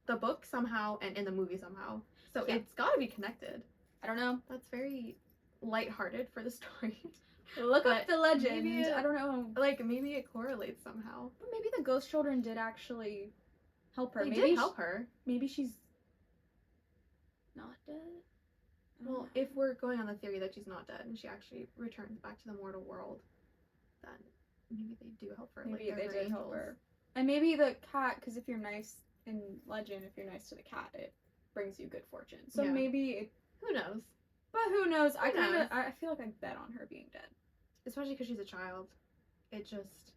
the book somehow and in the movie somehow. So it's got to be connected. I don't know. That's very lighthearted for the story. Look up the legend. I don't know. Like, maybe it correlates somehow. But maybe the ghost children did actually help her. They did help her. Maybe she's not dead. Well, if we're going on the theory that she's not dead and she actually returns back to the mortal world, then maybe they do help her. Maybe they did help her. And maybe the cat, because if you're nice in legend, if you're nice to the cat, it brings you good fortune. So maybe it... Who knows? But who knows? I feel like I bet on her being dead. especially because she's a child, it just,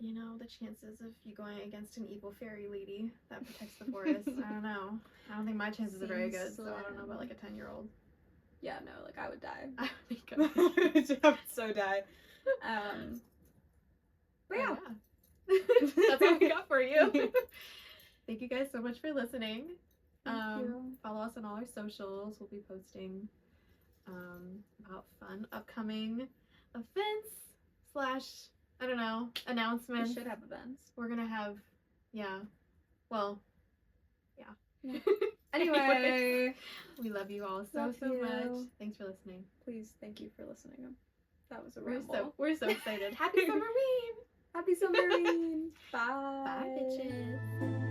you know, the chances of you going against an evil fairy lady that protects the forest, I don't know. I don't think my chances are very good, so I don't know about like a 10-year-old. Yeah, no, like I would die. I would be I would so die. But yeah. That's all we got for you. Thank you guys so much for listening. Thank you. Follow us on all our socials. We'll be posting about fun upcoming events / I don't know, announcements. We should have events. We're gonna have, yeah. Well, yeah. Anyway, we love you all so much. Thanks for listening. Please, thank you for listening. That was a ramble. We're so excited. Happy Summerween! Happy Summerween! Bye. Bye, bitches.